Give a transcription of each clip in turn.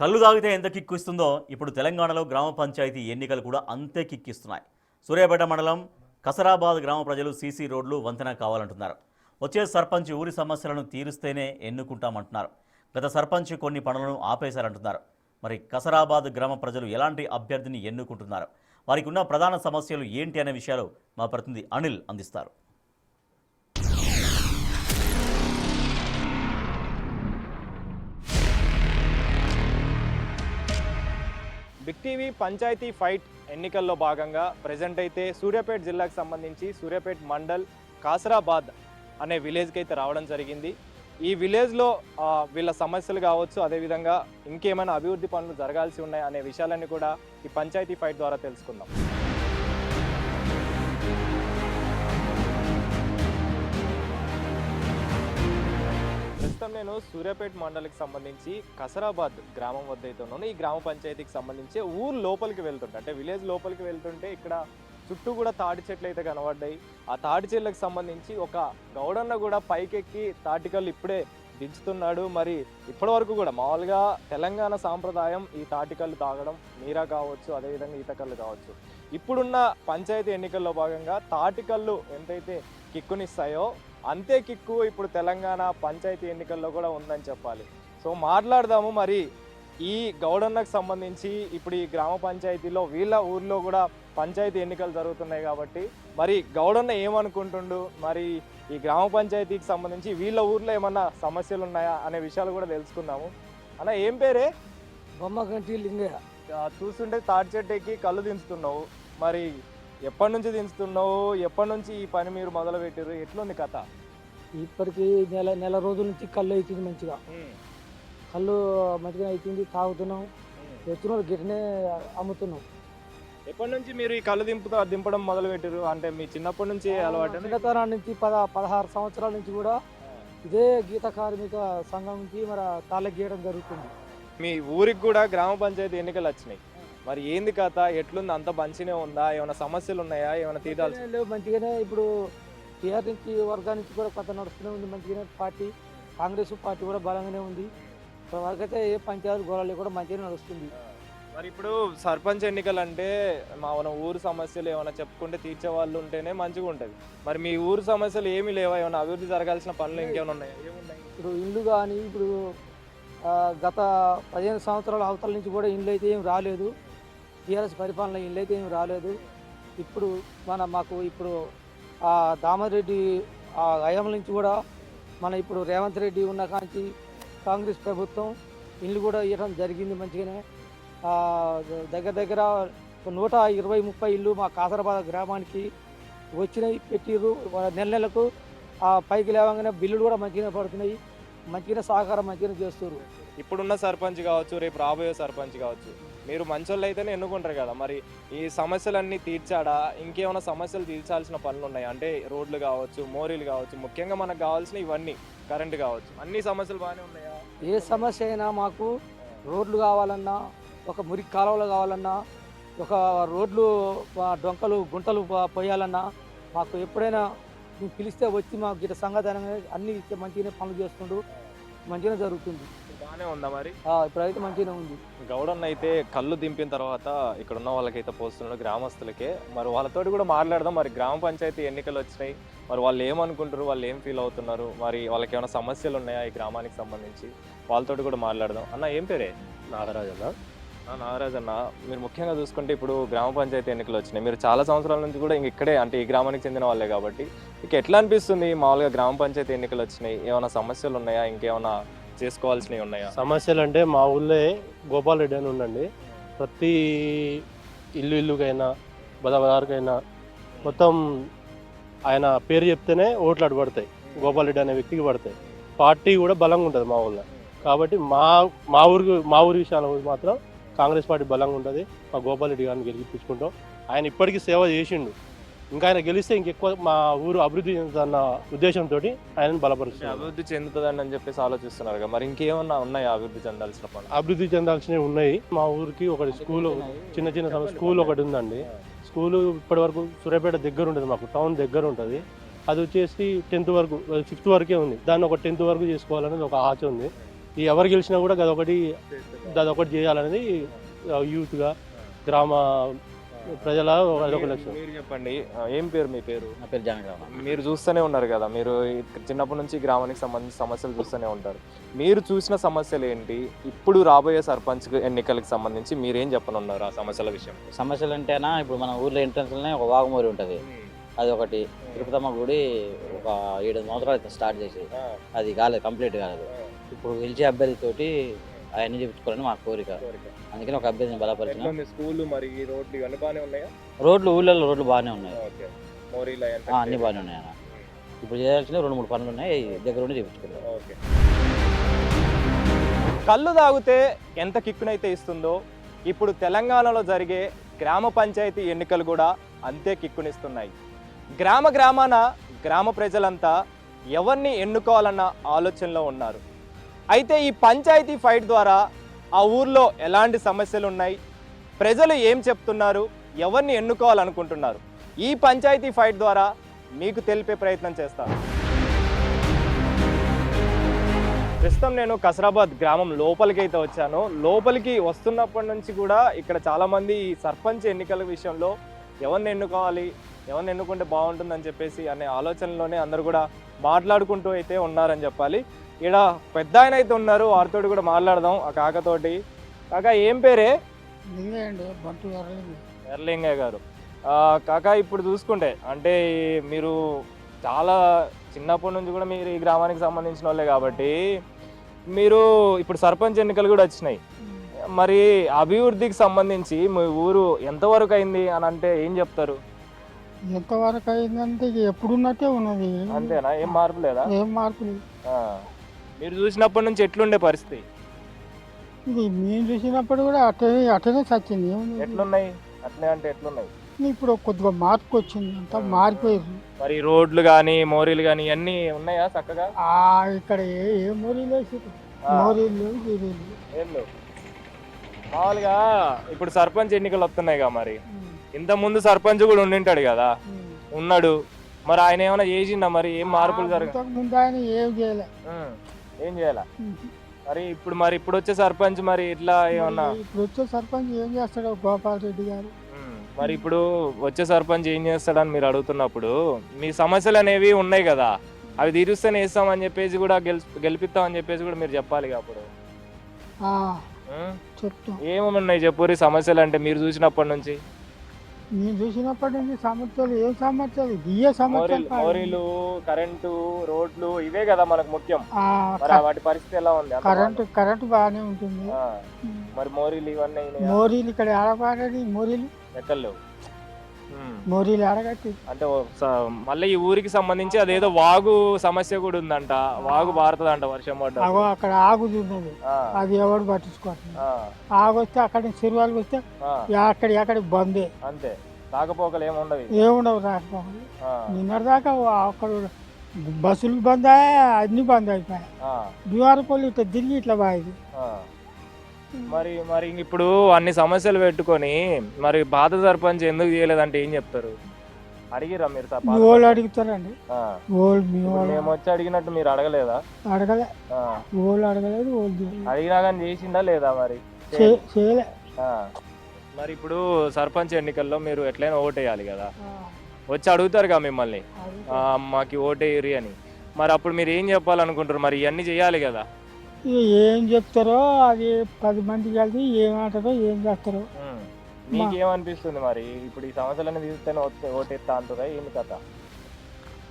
కళ్ళు తాగితే ఎంత కిక్కిస్తుందో ఇప్పుడు తెలంగాణలో గ్రామ పంచాయతీ ఎన్నికలు కూడా అంతే కిక్కిస్తున్నాయి. సూర్యాపేట మండలం కసరాబాద్ గ్రామ ప్రజలు సీసీ రోడ్లు వంతెన కావాలంటున్నారు. వచ్చే సర్పంచ్ ఊరి సమస్యలను తీరుస్తేనే ఎన్నుకుంటామంటున్నారు. గత సర్పంచ్ కొన్ని పనులను ఆపేశారంటున్నారు. మరి కసరాబాద్ గ్రామ ప్రజలు ఎలాంటి అభ్యర్థిని ఎన్నుకుంటున్నారు, వారికి ఉన్న ప్రధాన సమస్యలు ఏంటి అనే విషయాలు మా ప్రతినిధి అనిల్ అందిస్తారు. బిగ్ టీవీ పంచాయతీ ఫైట్ ఎన్నికల్లో భాగంగా ప్రజెంట్ అయితే సూర్యాపేట జిల్లాకు సంబంధించి సూర్యాపేట మండల్ కాసరాబాద్ అనే విలేజ్కి అయితే రావడం జరిగింది. ఈ విలేజ్లో వీళ్ళ సమస్యలు కావచ్చు, అదేవిధంగా ఇంకేమైనా అభివృద్ధి పనులు జరగాల్సి ఉన్నాయి అనే విషయాలన్నీ కూడా ఈ పంచాయతీ ఫైట్ ద్వారా తెలుసుకుందాం. ప్రస్తుతం నేను సూర్యాపేట మండలికి సంబంధించి కసరాబాద్ గ్రామం వద్ద అయితే ఉన్నాను. ఈ గ్రామ పంచాయతీకి సంబంధించి ఊరు లోపలికి వెళ్తుంటే, అంటే విలేజ్ లోపలికి వెళ్తుంటే ఇక్కడ చుట్టూ కూడా తాటి చెట్లు అయితే కనబడ్డాయి. ఆ తాటి చెట్లకు సంబంధించి ఒక గౌడన్న కూడా పైకెక్కి తాటికల్లు ఇప్పుడే దించుతున్నాడు. మరి ఇప్పటి వరకు కూడా మామూలుగా తెలంగాణ సాంప్రదాయం ఈ తాటికల్లు తాగడం, నీరా కావచ్చు, అదేవిధంగా ఈతకల్లు కావచ్చు. ఇప్పుడున్న పంచాయతీ ఎన్నికల్లో భాగంగా తాటికల్లు ఎంతైతే కిక్కునిస్తాయో అంతే కిక్కు ఇప్పుడు తెలంగాణ పంచాయతీ ఎన్నికల్లో కూడా ఉందని చెప్పాలి. సో మాట్లాడదాము. మరి ఈ గౌడన్నకు సంబంధించి ఇప్పుడు ఈ గ్రామ పంచాయతీలో వీళ్ళ ఊర్లో కూడా పంచాయతీ ఎన్నికలు జరుగుతున్నాయి కాబట్టి మరి గౌడన్న ఏమనుకుంటుండు, మరి ఈ గ్రామ పంచాయతీకి సంబంధించి వీళ్ళ ఊర్లో ఏమన్నా సమస్యలు ఉన్నాయా అనే విషయాలు కూడా తెలుసుకుందాము. అన్న ఏం పేరే? బొమ్మగంటి లింగయ్య. చూస్తుంటే తాటి చెట్టు ఎక్కి కళ్ళు దించుతున్నావు. మరి ఎప్పటి నుంచి దించుతున్నావు, ఎప్పటి నుంచి ఈ పని మీరు మొదలు పెట్టారు, ఎట్లుంది కథ? ఇప్పటికి నెల రోజుల నుంచి కళ్ళు అవుతుంది, మంచిగా కళ్ళు మంచిగా అవుతుంది, తాగుతున్నాం, ఎత్తున్నారు, గిట్టనే అమ్ముతున్నాం. ఎప్పటి నుంచి మీరు ఈ కళ్ళు దింపడం మొదలు పెట్టారు? అంటే మీ చిన్నప్పటి నుంచి అలవాటు? చిన్నతనం నుంచి 16 సంవత్సరాల నుంచి కూడా ఇదే గీత కార్మిక సంఘం నుంచి మరి తాళ్ళకి గీయడం జరుగుతుంది. మీ ఊరికి కూడా గ్రామ పంచాయతీ ఎన్నికలు వచ్చినాయి. మరి ఏంది కథ, ఎట్లుంది? అంత మంచినే ఉందా? ఏమైనా సమస్యలు ఉన్నాయా? ఏమైనా తీరాల్సి? లేవు, మంచిగానే. ఇప్పుడు టీఆర్ నుంచి వర్గా నుంచి కూడా కొత్త నడుస్తూనే ఉంది, మంచిగానే. పార్టీ కాంగ్రెస్ పార్టీ కూడా బలంగానే ఉంది. వరకైతే ఏ పంచాయతీ గోళాలు కూడా మంచిగానే నడుస్తుంది. మరి ఇప్పుడు సర్పంచ్ ఎన్నికలు అంటే మన ఊరు సమస్యలు ఏమైనా చెప్పుకుంటే తీర్చే వాళ్ళు ఉంటేనే మంచిగా ఉంటుంది. మరి మీ ఊరు సమస్యలు ఏమీ లేవా? ఏమైనా అభివృద్ధి జరగాల్సిన పనులు ఇంకేమైనా ఉన్నాయా? ఏమున్నాయి? ఇప్పుడు ఇల్లు కానీ ఇప్పుడు గత 15 సంవత్సరాల అవతల నుంచి కూడా ఇల్లు అయితే ఏం రాలేదు. టీఆర్ఎస్ పరిపాలన ఇల్లు అయితే ఏం రాలేదు. ఇప్పుడు మాకు ఇప్పుడు దామరెడ్డి హయాం నుంచి కూడా ఇప్పుడు రేవంత్ రెడ్డి ఉన్న కాంచి కాంగ్రెస్ ప్రభుత్వం ఇల్లు కూడా ఇవ్వడం జరిగింది మంచిగానే. దగ్గర 120-130 ఇల్లు మా కాసరాబాద్ గ్రామానికి వచ్చినాయి, పెట్టిర్రు. నెలకు పైకి లేవగానే బిల్లులు కూడా మంచిగానే పడుతున్నాయి, మంచిగానే సహకారం మంచిగానే చేస్తారు. ఇప్పుడున్న సర్పంచ్ కావచ్చు, రేపు రాబోయే సర్పంచ్ కావచ్చు, మీరు మంచోళ్ళు అయితేనే ఎన్నుకుంటారు కదా. మరి ఈ సమస్యలన్నీ తీర్చాడా? ఇంకేమైనా సమస్యలు తీర్చాల్సిన పనులు ఉన్నాయి? అంటే రోడ్లు కావచ్చు, మోరీలు కావచ్చు, ముఖ్యంగా మనకు కావాల్సిన ఇవన్నీ, కరెంటు కావచ్చు, అన్ని సమస్యలు బాగానే ఉన్నాయా? ఏ సమస్య అయినా మాకు రోడ్లు కావాలన్నా, ఒక మురికి కాలువలు కావాలన్నా, ఒక రోడ్లు డొంకలు గుంటలు పోయాలన్నా మాకు ఎప్పుడైనా మేము పిలిస్తే వచ్చి మాకు గిట్ట సంఘటన అన్ని మంచిగానే పనులు చేస్తుండ్రు, మంచిగానే జరుగుతుంది. బాగానే ఉందా? మరి ఇప్పుడైతే మంచిగానే ఉంది. గౌడన్న అయితే కళ్ళు దింపిన తర్వాత ఇక్కడ ఉన్న వాళ్ళకైతే పోస్తున్నాడు, గ్రామస్తులకే. మరి వాళ్ళతోటి కూడా మాట్లాడదాం. మరి గ్రామ పంచాయతీ ఎన్నికలు వచ్చినాయి, మరి వాళ్ళు ఏమనుకుంటారు, వాళ్ళు ఏం ఫీల్ అవుతున్నారు, మరి వాళ్ళకి ఏమైనా సమస్యలు ఉన్నాయా ఈ గ్రామానికి సంబంధించి, వాళ్ళతోటి కూడా మాట్లాడదాం. అన్న ఏం పేరే? నాగరాజు అన్న. నాగరాజ్ అన్న, మీరు ముఖ్యంగా చూసుకుంటే ఇప్పుడు గ్రామ పంచాయతీ ఎన్నికలు వచ్చినాయి. మీరు చాలా సంవత్సరాల నుంచి కూడా ఇక్కడే, అంటే ఈ గ్రామానికి చెందిన వాళ్ళే కాబట్టి మీకు ఎట్లా అనిపిస్తుంది? మామూలుగా గ్రామ పంచాయతీ ఎన్నికలు వచ్చినాయి, ఏమైనా సమస్యలు ఉన్నాయా, ఇంకేమైనా చేసుకోవాల్సినవి ఉన్నాయా? సమస్యలు అంటే మా ఊళ్ళో గోపాల్ రెడ్డి అని ఉండండి. ప్రతి ఇల్లుకైనా బదాబదారికైనా మొత్తం ఆయన పేరు చెప్తేనే ఓట్లు అడ్డుపడతాయి, గోపాల్ రెడ్డి అనే వ్యక్తికి పడతాయి. పార్టీ కూడా బలంగా ఉంటుంది మా ఊళ్ళో. కాబట్టి మా ఊరి విషయాల మాత్రం కాంగ్రెస్ పార్టీ బలంగా ఉంటుంది. మా గోపాల్ రెడ్డి గారిని గెలిపించుకుంటాం. ఆయన ఇప్పటికీ సేవ చేసిండు, ఇంకా ఆయన గెలిస్తే ఇంకెక్కువ మా ఊరు అభివృద్ధి చెందుతున్న ఉద్దేశంతో ఆయన బలపరుస్తుంది. అభివృద్ధి చెందుతుందని అని చెప్పేసి ఆలోచిస్తున్నారు కదా. మరి ఇంకేమన్నా ఉన్నాయా అభివృద్ధి చెందాల్సిన పనులు? అభివృద్ధి చెందాల్సినవి ఉన్నాయి. మా ఊరికి ఒకటి స్కూల్, చిన్న స్కూల్ ఒకటి ఉందండి. స్కూలు ఇప్పటి వరకు సూర్యాపేట దగ్గర ఉంటుంది, మాకు టౌన్ దగ్గర ఉంటుంది. అది వచ్చేసి 10th వరకు, 6th వరకే ఉంది. దాన్ని ఒక 10th వరకు చేసుకోవాలనేది ఒక ఆశ ఉంది. ఎవరు గెలిచినా కూడా అదొకటి చేయాలనేది యూత్గా గ్రామ ప్రజల అదొక లక్ష్యం. మీరు చెప్పండి, ఏం పేరు మీ పేరు? నా పేరు జానగ్రామ. మీరు చూస్తూనే ఉన్నారు కదా, మీరు చిన్నప్పటి నుంచి గ్రామానికి సంబంధించిన సమస్యలు చూస్తూనే ఉంటారు. మీరు చూసిన సమస్యలు ఏంటి? ఇప్పుడు రాబోయే సర్పంచ్ ఎన్నికలకు సంబంధించి మీరేం చెప్పనున్నారు ఆ సమస్యల విషయం? సమస్యలు అంటేనా, ఇప్పుడు మన ఊర్లో ఎంట్రన్స్లోనే ఒక వాగుమూరి ఉంటుంది. అది ఒకటి. తిరుపతమ్మ గుడి ఒక 7 సంవత్సరాలు స్టార్ట్ చేసి అది కాలేదు, కంప్లీట్ కాలేదు. ఇప్పుడు గెలిచే అభ్యర్థితోటి అవన్నీ చేయించుకోవాలని మా కోరిక. అందుకని ఒక అభ్యర్థిని బలపరిచిన. స్కూల్ మరి రోడ్లు ఇవన్నీ బాగానే ఉన్నాయా? ఊళ్ళలో రోడ్లు బాగానే ఉన్నాయి, మోరీలు అన్నీ బాగానే ఉన్నాయి అన్న. ఇప్పుడు చేయాల్సిన 2-3 పనులు ఉన్నాయి, దగ్గర ఉండి చేయించుకోవాలి. కళ్ళు తాగితే ఎంత కిక్కునైతే ఇస్తుందో, ఇప్పుడు తెలంగాణలో జరిగే గ్రామ పంచాయతీ ఎన్నికలు కూడా అంతే కిక్కునిస్తున్నాయి. గ్రామాన గ్రామ ప్రజలంతా ఎవరిని ఎన్నుకోవాలన్న ఆలోచనలో ఉన్నారు. అయితే ఈ పంచాయతీ ఫైట్ ద్వారా ఆ ఊర్లో ఎలాంటి సమస్యలు ఉన్నాయి, ప్రజలు ఏం చెప్తున్నారు, ఎవరిని ఎన్నుకోవాలనుకుంటున్నారు, ఈ పంచాయతీ ఫైట్ ద్వారా మీకు తెలిపే ప్రయత్నం చేస్తాను. ప్రస్తుతం నేను కసరాబాద్ గ్రామం లోపలికి అయితే వచ్చాను. లోపలికి వస్తున్నప్పటి నుంచి కూడా ఇక్కడ చాలామంది ఈ సర్పంచ్ ఎన్నికల విషయంలో ఎవరిని ఎన్నుకోవాలి, ఎవరిని ఎన్నుకుంటే బాగుంటుందని చెప్పేసి అనే ఆలోచనలోనే అందరూ కూడా మాట్లాడుకుంటూ అయితే ఉన్నారని చెప్పాలి. ఇక్కడ పెద్ద ఆయన అయితే ఉన్నారు, వారితో కూడా మాట్లాడదాం. ఆ కాకతోటి. కాక ఏం పేరే? ఎర్లింగయ్య గారు. కాక ఇప్పుడు చూసుకుంటే అంటే మీరు చాలా చిన్నప్పటి నుంచి కూడా మీరు ఈ గ్రామానికి సంబంధించిన వాళ్ళే కాబట్టి మీరు ఇప్పుడు సర్పంచ్ ఎన్నికలు కూడా వచ్చినాయి. మరి అభివృద్ధికి సంబంధించి మీ ఊరు ఎంతవరకు అయింది అని అంటే ఏం చెప్తారు? ఎంతవరకు అయిందంటే ఎప్పుడున్నట్టే ఉన్నది. అంతేనా? ఏం మార్పు లేదా? ఏం మార్పు లేదు. మీరు చూసినప్పటి నుంచి ఎట్లుండే పరిస్థితి? ఇది మేము చూసినప్పుడు కూడా అట్టనే చచ్చింది. ఎట్లున్నాయి? అట్లే అంటే ఎట్లున్నాయి? ఇప్పుడు కొద్దిగా మార్పు వచ్చింది, అంతా మారిపోయారు. మరి రోడ్లు కానీ మోరీలు కానీ అన్నీ ఉన్నాయా చక్కగా? ఇక్కడ ఏ మోరీలు వేసారు? మోరీలు ఏం లేవు. మామూలుగా ఇప్పుడు సర్పంచ్ ఎన్నికలు వస్తున్నాయిగా, మరి ఇంత ముందు సర్పంచ్ కూడా ఉండింటాడు కదా, ఉన్నాడు. మరి ఆయన ఏమైనా చేసిండా? మరి ఏం మార్పులు జరగదు? ముందు ఆయన ఏం చేయలే. ఏం చేయాల? మరి ఇప్పుడు వచ్చే సర్పంచ్ మరి ఇట్లా ఏమన్నా? ఇప్పుడు వచ్చే సర్పంచ్ ఏం చేస్తాడు గోపాల్ రెడ్డి గారు? మరి ఇప్పుడు వచ్చే సర్పంచ్ ఏం చేస్తాడని మీరు అడుగుతున్నప్పుడు మీ సమస్యలు అనేవి ఉన్నాయి కదా, అవి తీరుస్తేనే వేస్తామని చెప్పేసి కూడా గెలిపిస్తామని చెప్పేసి కూడా మీరు చెప్పాలి. అప్పుడు ఏమేమి ఉన్నాయి చెప్పురి సమస్యలు అంటే మీరు చూసినప్పటి నుంచి? నేను చూసినప్పటి నుంచి సమస్యలు ఏం సమస్యలు? దియ్యే సమస్యలు. మోరీలు, కరెంటు, రోడ్లు ఇవే కదా మనకు ముఖ్యం. వాటి పరిస్థితి ఎలా ఉంది? కరెంటు బాగానే ఉంటుంది. మరి మోరీలు ఇవన్నీ? మోరీలు ఇక్కడ ఆడపాడని మోరీలు ఎక్కర్లేవు. మోరీలు ఆడగట్టి అంటే మళ్ళీ ఈ ఊరికి సంబంధించి అదేదో వాగు సమస్య కూడా ఉందంట. వాగు బారుతుందంట వర్షం పడ్డ. అక్కడ ఆగుతున్నది, అది ఎవడు పట్టించుకోవట్లేదు. ఆగు వస్తే అక్కడి నుంచి చెరువులకు వస్తే ఎక్కడి బందే. అంతే, రాకపోకలు ఏముండవు రాకపోకలు. నిన్నటిదాకా అక్కడ బస్సులు బంద్ అయ్యాయి, అన్ని బంద్ అయిపోయాయి. బీఆర్పల్లి ఇట్లా తిరిగి ఇట్లా బాగా. మరి ఇప్పుడు అన్ని సమస్యలు పెట్టుకొని మరి పాత సర్పంచ్ ఎందుకు చేయలేదంటే ఏం చెప్తారు? అడిగిరా మీరు? వాళ్ళు అడుగుతారండి. మేము వచ్చి అడిగినట్టు మీరు అడగలేదా? అడగలే, వాళ్ళు అడగలేదు. అడిగినా కానీ చేసిందా లేదా? మరి చేయలే. మరి ఇప్పుడు సర్పంచ్ ఎన్నికల్లో మీరు ఎట్లయినా ఓటేయాలి కదా, వచ్చి అడుగుతారుగా మిమ్మల్ని, మాకు ఓటేయరి అని. మరి అప్పుడు మీరు ఏం చెప్పాలనుకుంటారు? మరి ఇవన్నీ చేయాలి కదా. ఏం చెప్తారో అది 10 మందికి కలిసి ఏమంటారో ఏం చేస్తారో. మీకేమనిపిస్తుంది మరి? ఇప్పుడు ఈ సమస్యలన్నీ తీస్తేనే ఓటేస్తా అంటారా ఏమి కథ?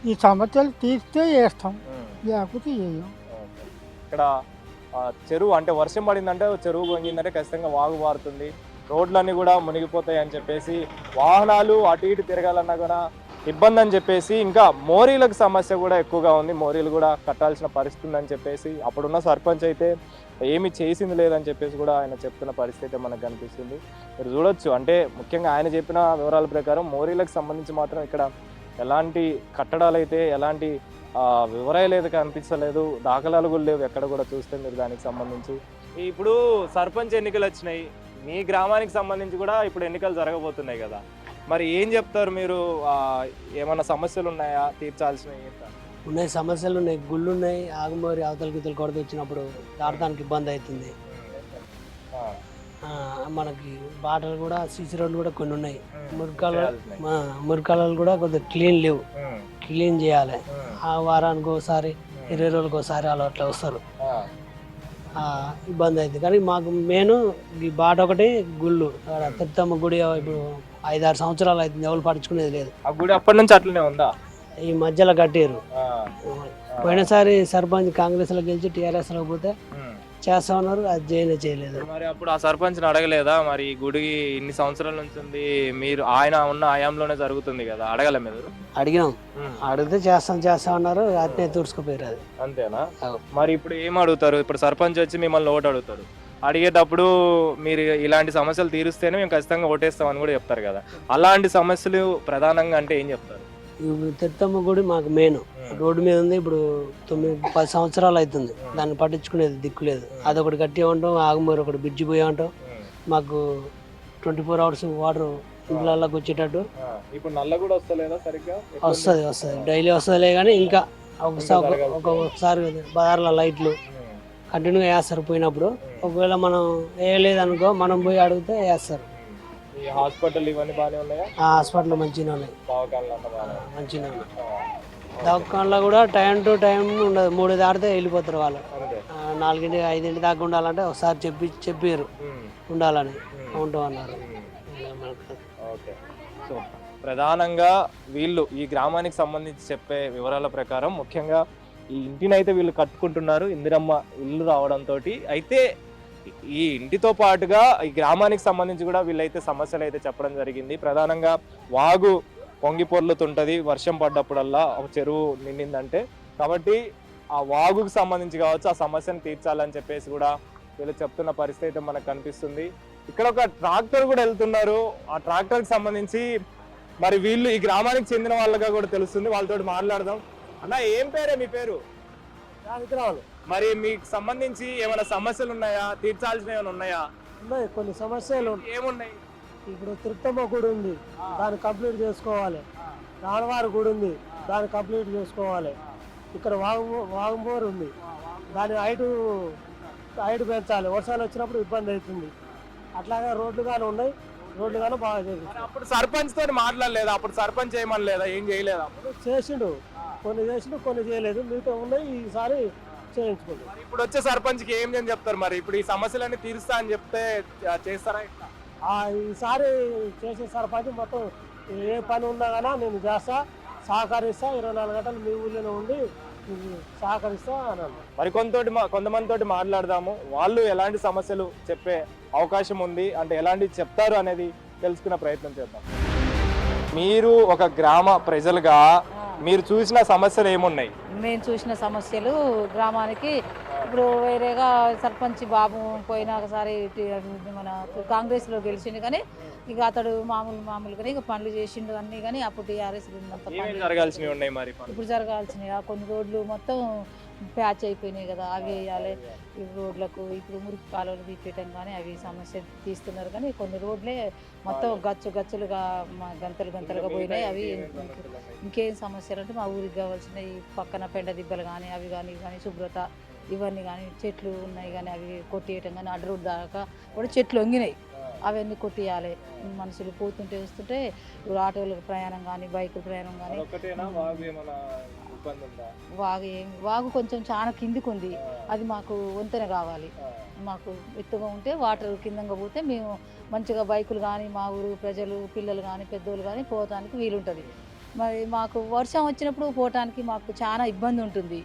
ఈ సమస్యలు తీస్తే వేస్తాం, లేకపోతే వేయం. ఇక్కడ చెరువు అంటే వర్షం పడిందంటే చెరువు పొంగిందంటే ఖచ్చితంగా వాగు మారుతుంది, రోడ్లన్నీ కూడా మునిగిపోతాయి అని చెప్పేసి వాహనాలు అటు ఇటు తిరగాలన్నా కూడా ఇబ్బంది అని చెప్పేసి, ఇంకా మోరీలకు సమస్య కూడా ఎక్కువగా ఉంది. మోరీలు కూడా కట్టాల్సిన పరిస్థితి ఉందని చెప్పేసి అప్పుడున్న సర్పంచ్ అయితే ఏమి చేసింది లేదని చెప్పేసి కూడా ఆయన చెప్తున్న పరిస్థితి మనకు కనిపిస్తుంది. మీరు చూడొచ్చు, అంటే ముఖ్యంగా ఆయన చెప్పిన వివరాల ప్రకారం మోరీలకు సంబంధించి మాత్రం ఇక్కడ ఎలాంటి కట్టడాలు అయితే ఎలాంటి వివరాలు అయితే కనిపించలేదు, దాఖలాలు కూడా లేవు ఎక్కడ కూడా చూస్తే మీరు దానికి సంబంధించి. ఇప్పుడు సర్పంచ్ ఎన్నికలు వచ్చినాయి, మీ గ్రామానికి సంబంధించి కూడా ఇప్పుడు ఎన్నికలు జరగబోతున్నాయి కదా, మరి ఏం చెప్తారు మీరు? ఏమైనా సమస్యలు ఉన్నాయా తీర్చాల్సినవి? ఉన్నాయి, సమస్యలు ఉన్నాయి, గుళ్ళు ఉన్నాయి. ఆగుమూరి అవతల గితలు కొరత వచ్చినప్పుడు దాటడానికి ఇబ్బంది అవుతుంది. మనకి బాటలు కూడా సీసీ రోడ్లు కూడా కొన్ని ఉన్నాయి. మురికాలు కూడా కొద్దిగా క్లీన్ లేవు, క్లీన్ చేయాలి. ఆ వారానికి ఒకసారి 20 రోజులకు ఒకసారి అలా అట్లా వస్తారు. ఇబ్బంది అవుతుంది. కానీ మాకు మెయిన్ ఈ బాట ఒకటి, గుళ్ళు. తిరుత్తమ్మ గుడి ఇప్పుడు 5-6 సంవత్సరాలు అవుతుంది, ఎవరు పట్టించుకునేది లేదు. ఆ గుడి అప్పటి నుంచి అట్లనే ఉందా? ఈ మధ్యలో కట్టారు. పోయినసారి సర్పంచ్ కాంగ్రెస్లో గెలిచి టీఆర్ఎస్లో పోతే చేస్తా ఉన్నారు, అది చేయలేదు. మరి అప్పుడు ఆ సర్పంచ్ని అడగలేదా? మరి ఈ గుడి ఇన్ని సంవత్సరాల నుంచి ఉంది, మీరు ఆయన ఉన్న హయాంలోనే జరుగుతుంది కదా, అడగలే మీరు? అడిగినాం, అడిగితే చేస్తా ఉన్నారు, అట్నే తుడుచుకుపోయారు. అది అంతేనా? మరి ఇప్పుడు ఏం అడుగుతారు? ఇప్పుడు సర్పంచ్ వచ్చి మిమ్మల్ని ఓటు అడుగుతారు, అడిగేటప్పుడు మీరు ఇలాంటి సమస్యలు తీరుస్తేనే మేము ఖచ్చితంగా ఓటేస్తామని కూడా చెప్తారు కదా. అలాంటి సమస్యలు ప్రధానంగా అంటే ఏం చెప్తారు? ఇప్పుడు తిరుత్తమ్మ గుడి మాకు మెయిన్ రోడ్డు మీద ఉంది. ఇప్పుడు 9-10 సంవత్సరాలు అవుతుంది, దాన్ని పట్టించుకునేది దిక్కులేదు. అదొకటి కట్టి ఉంటాం, ఆగుమూరు ఒకటి బ్రిడ్జి పోయి ఉంటాం. మాకు 24 hours వాటర్ ఇంట్లోకి వచ్చేటట్టు. ఇప్పుడు నల్ల కూడా వస్తలేదా సరిగ్గా? వస్తుంది, డైలీ వస్తుందిలే. కానీ ఇంకా ఒక్కొక్కసారి బజార్ల లైట్లు కంటిన్యూగా వేస్తారు పోయినప్పుడు. ఒకవేళ మనం వేయలేదనుకో, మనం పోయి అడిగితే వేస్తారు. హాస్పిటల్ ఇవన్నీ బాగానే ఉన్నాయా? హాస్పిటల్ మంచిగా ఉన్నాయి, మంచిగా ఉన్నాయి. దవాఖానలో కూడా టైం టు టైం ఉండదు, 3 దాటితే వెళ్ళిపోతారు వాళ్ళు. 4-5 దాకా ఉండాలంటే ఒకసారి చెప్పారు ఉండాలని, ఉంటాం అన్నారు. సో ప్రధానంగా వీళ్ళు ఈ గ్రామానికి సంబంధించి చెప్పే వివరాల ప్రకారం ముఖ్యంగా ఈ ఇంటిని అయితే వీళ్ళు కట్టుకుంటున్నారు, ఇందిరమ్మ ఇల్లు రావడంతో. అయితే ఈ ఇంటితో పాటుగా ఈ గ్రామానికి సంబంధించి కూడా వీళ్ళైతే సమస్యలు అయితే చెప్పడం జరిగింది. ప్రధానంగా వాగు పొంగి పొర్లుతుంటుంది వర్షం పడ్డప్పుడల్లా, ఒక చెరువు నిండిందంటే. కాబట్టి ఆ వాగుకు సంబంధించి కావచ్చు, ఆ సమస్యను తీర్చాలని చెప్పేసి కూడా వీళ్ళు చెప్తున్న పరిస్థితి అయితే మనకు కనిపిస్తుంది. ఇక్కడ ఒక ట్రాక్టర్ కూడా వెళ్తున్నారు, ఆ ట్రాక్టర్కి సంబంధించి మరి వీళ్ళు ఈ గ్రామానికి చెందిన వాళ్ళగా కూడా తెలుస్తుంది. వాళ్ళతో మాట్లాడదాం. అన్న, ఏం పేరే మీ పేరు? మరి మీకు సంబంధించి ఏమైనా సమస్యలు ఉన్నాయా? తీర్చాల్సిన ఏమైనా ఉన్నాయా? ఉన్నాయి, కొన్ని సమస్యలు. ఏమున్నాయి? ఇప్పుడు తిరుత్తమ్మ గుడి ఉంది, దాన్ని కంప్లీట్ చేసుకోవాలి. రాణవారి గుడి ఉంది, దాన్ని కంప్లీట్ చేసుకోవాలి. ఇక్కడ వాగుమూరు ఉంది, దాని హైట్ పెంచాలి. వర్షాలు వచ్చినప్పుడు ఇబ్బంది అవుతుంది. అట్లాగే రోడ్లు కానీ ఉన్నాయి, రోడ్లు కానీ బాగా చేయాలి. అప్పుడు సర్పంచ్ తోటి మాట్లాడలేదా? అప్పుడు సర్పంచ్ చేయమనలేదా? ఏం చేయలేదా? చేసిండు, కొన్ని చేసిండు, కొన్ని చేయలేదు. మిగతా ఉన్నాయి, ఈసారి చేయించుకోండి. ఇప్పుడు వచ్చే సర్పంచ్కి ఏం చెప్తారు? మరి ఇప్పుడు ఈ సమస్యలన్నీ తీరుస్తా అని చెప్తే చేస్తారా? ఈసారి చేసే సర్పంచ్ మొత్తం ఏ పని ఉన్నా కానీ నేను చేస్తా, సహకరిస్తా, 24 గంటలు మీ ఊళ్ళోనే ఉండి సహకరిస్తా అన్నాను. మరి కొంతమందితోటి మాట్లాడదాము, వాళ్ళు ఎలాంటి సమస్యలు చెప్పే అవకాశం ఉంది, అంటే ఎలాంటివి చెప్తారు అనేది తెలుసుకునే ప్రయత్నం చేద్దాం. మీరు ఒక గ్రామ ప్రజలుగా మీరు చూసిన సమస్యలు ఏమున్నాయి? మేము చూసిన సమస్యలు గ్రామానికి ఇప్పుడు వేరేగా సర్పంచ్ బాబు పోయినసారి మన కాంగ్రెస్లో గెలిచిండు, కానీ ఇక అతడు మామూలుగానే ఇక పనులు చేసిండు అన్నీ. కానీ అప్పుడు టీఆర్ఎస్ జరగాల్సినవి ఉన్నాయి, మరి ఇప్పుడు జరగాల్సినవి కొన్ని రోడ్లు మొత్తం ప్యాచ్ అయిపోయినాయి కదా, అవి వేయాలి. ఈ రోడ్లకు ఇప్పుడు మురికి కాలువలు తీసేయటం కానీ అవి సమస్య తీస్తున్నారు. కానీ కొన్ని రోడ్లే మొత్తం గచ్చులుగా గంతలుగా పోయినాయి. అవి ఇంకేం సమస్యలు అంటే మా ఊరికి కావాల్సిన ఈ పక్కన పెండ దిబ్బలు కానీ అవి కానీ శుభ్రత ఇవన్నీ కానీ, చెట్లు ఉన్నాయి కానీ అవి కొట్టేయటం కానీ, అడ్డు రోడ్డు దాకా కూడా చెట్లు వంగినాయి, అవన్నీ కొట్టియాలి. మనుషులు పోతుంటే వస్తుంటే ఇప్పుడు ఆటోలకు ప్రయాణం కానీ బైక్ ప్రయాణం కానీ. వాగు కొంచెం చాలా కిందికి ఉంది, అది మాకు వంతెన కావాలి. మాకు ఎత్తుగా ఉంటే వాటర్ కిందంగా పోతే మేము మంచిగా బైకులు కానీ మా ఊరు ప్రజలు పిల్లలు కానీ పెద్దోళ్ళు కానీ పోవటానికి వీలుంటుంది. మరి మాకు వర్షం వచ్చినప్పుడు పోవటానికి మాకు చాలా ఇబ్బంది ఉంటుంది.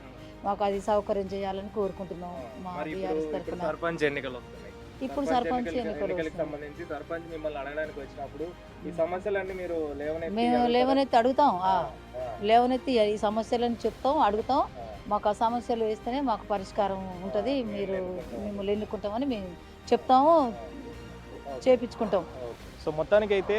మాకు అది సౌకర్యం చేయాలని కోరుకుంటున్నాం. మా టీఆర్ఎస్ తరఫున సర్పంచ్ ఎన్నికలు వస్తున్నాయి. ఇప్పుడు సర్పంచ్ ఎన్నికలకు సంబంధించి సర్పంచ్ మిమ్మల్ని అడగడానికి వచ్చినప్పుడు ఈ సమస్యలన్నీ మీరు మేము లేవనెత్తి అడుగుతాం, లేవనెత్తి ఈ సమస్యలను చెప్తాం, అడుగుతాం. మాకు ఆ సమస్యలు వేస్తేనే మాకు పరిష్కారం ఉంటుంది. మీరు మిమ్మల్ని ఎన్నుకుంటామని మేము చెప్తాము, చేపించుకుంటాం. సో మొత్తానికైతే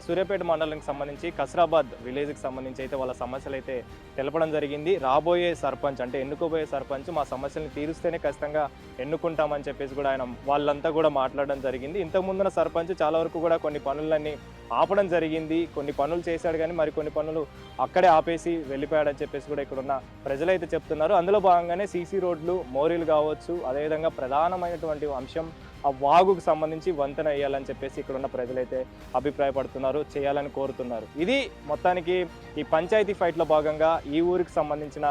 సూర్యాపేట మండలానికి సంబంధించి కసరాబాద్ విలేజ్కి సంబంధించి అయితే వాళ్ళ సమస్యలు అయితే తెలపడం జరిగింది. రాబోయే సర్పంచ్ అంటే ఎన్నుకోబోయే సర్పంచ్ మా సమస్యలను తీరుస్తేనే ఖచ్చితంగా ఎన్నుకుంటామని చెప్పేసి కూడా ఆయన వాళ్ళంతా కూడా మాట్లాడడం జరిగింది. ఇంతకుముందున సర్పంచ్ చాలా వరకు కూడా కొన్ని పనులన్నీ ఆపడం జరిగింది. కొన్ని పనులు చేశాడు కానీ మరి కొన్ని పనులు అక్కడే ఆపేసి వెళ్ళిపోయాడని చెప్పేసి కూడా ఇక్కడ ఉన్న ప్రజలైతే చెప్తున్నారు. అందులో భాగంగానే సీసీ రోడ్లు, మోరీలు కావచ్చు, అదేవిధంగా ప్రధానమైనటువంటి అంశం ఆ వాగుకు సంబంధించి వంతెన వేయాలని చెప్పేసి ఇక్కడ ఉన్న ప్రజలైతే అభిప్రాయపడుతున్నారు, చేయాలని కోరుతున్నారు. ఇది మొత్తానికి ఈ పంచాయతీ ఫైట్లో భాగంగా ఈ ఊరికి సంబంధించిన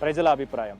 ప్రజల అభిప్రాయం.